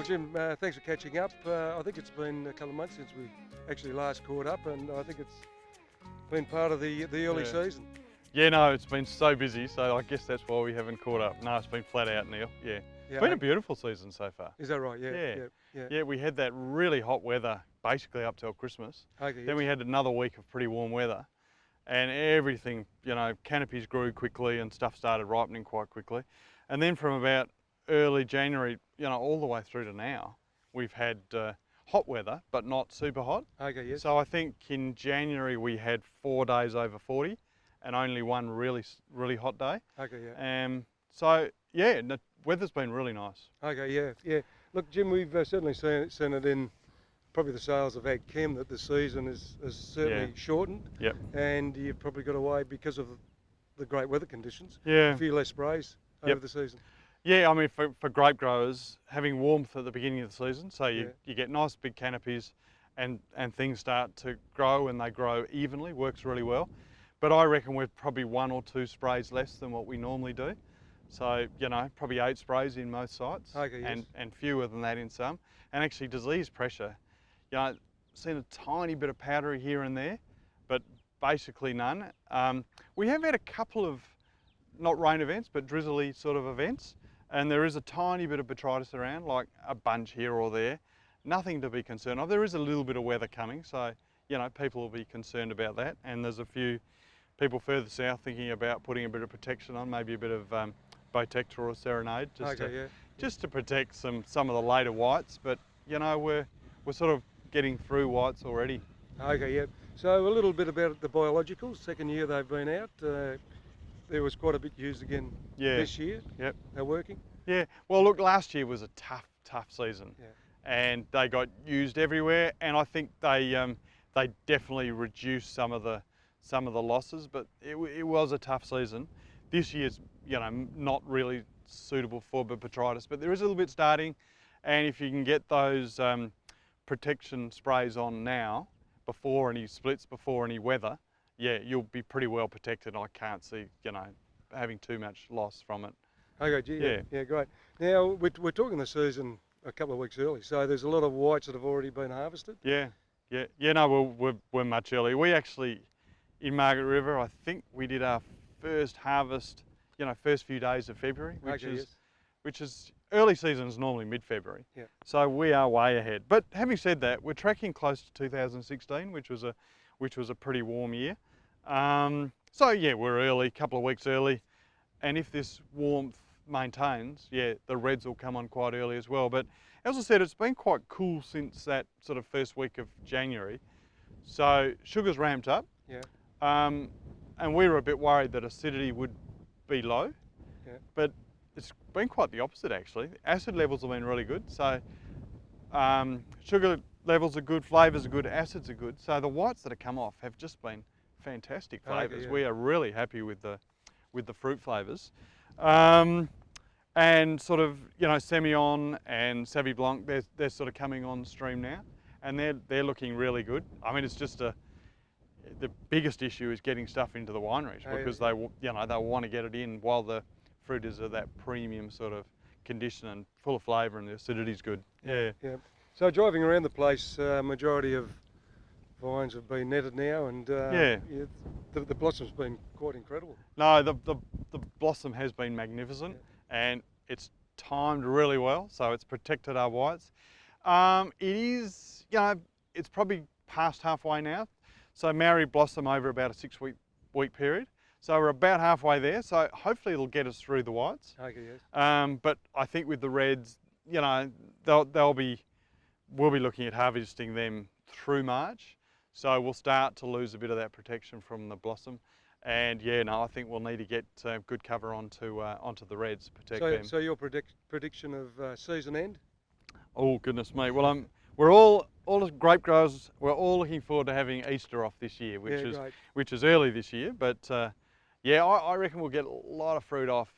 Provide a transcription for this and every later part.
Jim, thanks for catching up. I think it's been a couple of months since we actually last caught up, and I think it's been part of the early season. Yeah, no, it's been so busy, so I guess that's why we haven't caught up. No, it's been flat out, Neil. Yeah, it's been a beautiful season so far. Is that right? Yeah, we had that really hot weather basically up till Christmas. Okay, then we had another week of pretty warm weather, and everything, canopies grew quickly and stuff started ripening quite quickly. And then from about early January, all the way through to now, we've had hot weather, but not super hot. Okay, yes. So I think in January we had 4 days over 40 and only one really hot day. Okay, yeah. So yeah, the weather's been really nice. Okay, yeah. Look, Jim, we've certainly seen it in probably the sales of Ag Chem that the season is certainly shortened. Yep. And you've probably got away because of the great weather conditions. Yeah. A few less sprays over the season. Yeah, I mean, for grape growers, having warmth at the beginning of the season, so you get nice big canopies and things start to grow and they grow evenly, works really well. But I reckon we're probably 1 or 2 sprays less than what we normally do. So, probably 8 sprays in most sites and fewer than that in some. And actually disease pressure, seen a tiny bit of powdery here and there, but basically none. We have had a couple of, not rain events, but drizzly sort of events. And there is a tiny bit of botrytis around, like a bunch here or there. Nothing to be concerned of. There is a little bit of weather coming, so people will be concerned about that. And there's a few people further south thinking about putting a bit of protection on, maybe a bit of Viticulture or Serenade, just to protect some of the later whites. But we're sort of getting through whites already. Okay, yeah. So a little bit about the biologicals. Second year they've been out. There was quite a bit used again this year. Yep. They're working. Yeah. Well, look, last year was a tough season, and they got used everywhere. And I think they definitely reduced some of the losses, but it was a tough season. This year's not really suitable for botrytis, but there is a little bit starting, and if you can get those protection sprays on now, before any splits, before any weather, you'll be pretty well protected. I can't see, having too much loss from it. Okay, yeah, great. Now, we're talking the season a couple of weeks early, so there's a lot of whites that have already been harvested? Yeah, no, we're much early. We actually, in Margaret River, I think we did our first harvest, first few days of February, which is early season is normally mid-February. Yeah. So we are way ahead. But having said that, we're tracking close to 2016, which was a pretty warm year. So yeah, we're early, couple of weeks early, and if this warmth maintains, the reds will come on quite early as well. But as I said, it's been quite cool since that sort of first week of January. So sugar's ramped up, and we were a bit worried that acidity would be low, but it's been quite the opposite actually. Acid levels have been really good, so sugar levels are good, flavours are good, acids are good. So the whites that have come off have just been fantastic flavours. We are really happy with the fruit flavours. And sort of, Semillon and Savy Blanc, they're sort of coming on stream now, and they're looking really good. I mean, it's just the biggest issue is getting stuff into the wineries because they want to get it in while the fruit is of that premium sort of condition and full of flavour and the acidity's good. Yeah. So driving around the place, majority of vines have been netted now, and the blossom's been quite incredible. No, the blossom has been magnificent, and it's timed really well, so it's protected our whites. It is, it's probably past halfway now. So Maori blossom over about a 6-week period. So we're about halfway there. So hopefully it'll get us through the whites. Okay, yes. But I think with the reds, we'll be looking at harvesting them through March. So we'll start to lose a bit of that protection from the blossom. And I think we'll need to get good cover onto the reds, protect them. So your prediction of season end? Oh goodness me! Well, we're all the grape growers. We're all looking forward to having Easter off this year, which is early this year. But I reckon we'll get a lot of fruit off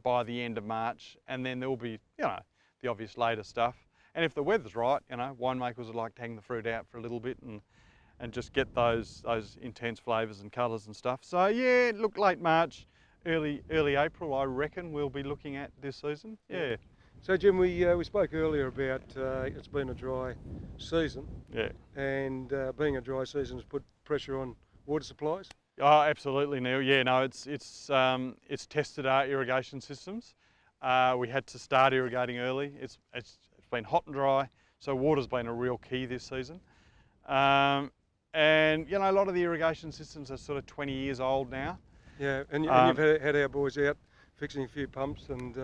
by the end of March, and then there will be the obvious later stuff. And if the weather's right, winemakers would like to hang the fruit out for a little bit and just get those intense flavours and colours and stuff. So look, late March, early April, I reckon we'll be looking at this season. Yeah. So Jim, we spoke earlier about it's been a dry season. Yeah. And being a dry season has put pressure on water supplies. Oh, absolutely, Neil. Yeah, no, it's tested our irrigation systems. We had to start irrigating early. It's been hot and dry, so water's been a real key this season. And you know, a lot of the irrigation systems are sort of 20 years old now. Yeah, and you've had our boys out fixing a few pumps and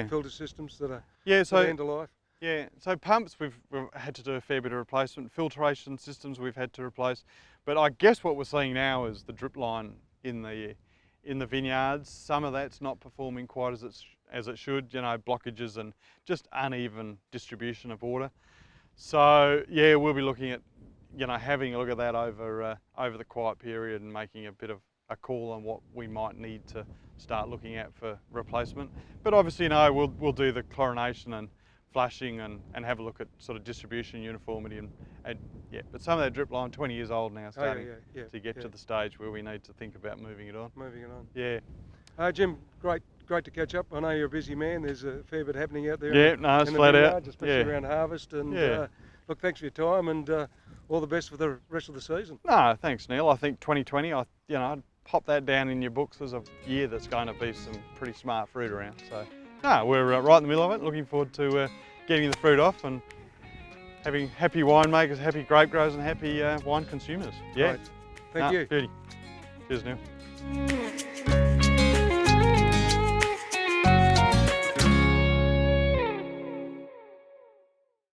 filter systems that are so end of life. Yeah, so pumps we've had to do a fair bit of replacement. Filtration systems we've had to replace, but I guess what we're seeing now is the drip line in the vineyards. Some of that's not performing quite as it should. You know, blockages and just uneven distribution of water. So yeah, we'll be looking at, you know, having a look at that over the quiet period and making a bit of a call on what we might need to start looking at for replacement. But obviously, you know, we'll do the chlorination and flushing and have a look at sort of distribution uniformity and yeah. But some of that drip line, 20 years old now, starting to get to the stage where we need to think about moving it on. Yeah. Jim, great to catch up. I know you're a busy man. There's a fair bit happening out there. Yeah, no, it's flat out. Especially around harvest. And look, thanks for your time and all the best for the rest of the season. No, thanks, Neil. I think 2020, I'd pop that down in your books as a year that's going to be some pretty smart fruit around. So, no, we're right in the middle of it. Looking forward to getting the fruit off and having happy winemakers, happy grape growers and happy wine consumers. Yeah. Right. Thank you. Beauty. Cheers, Neil.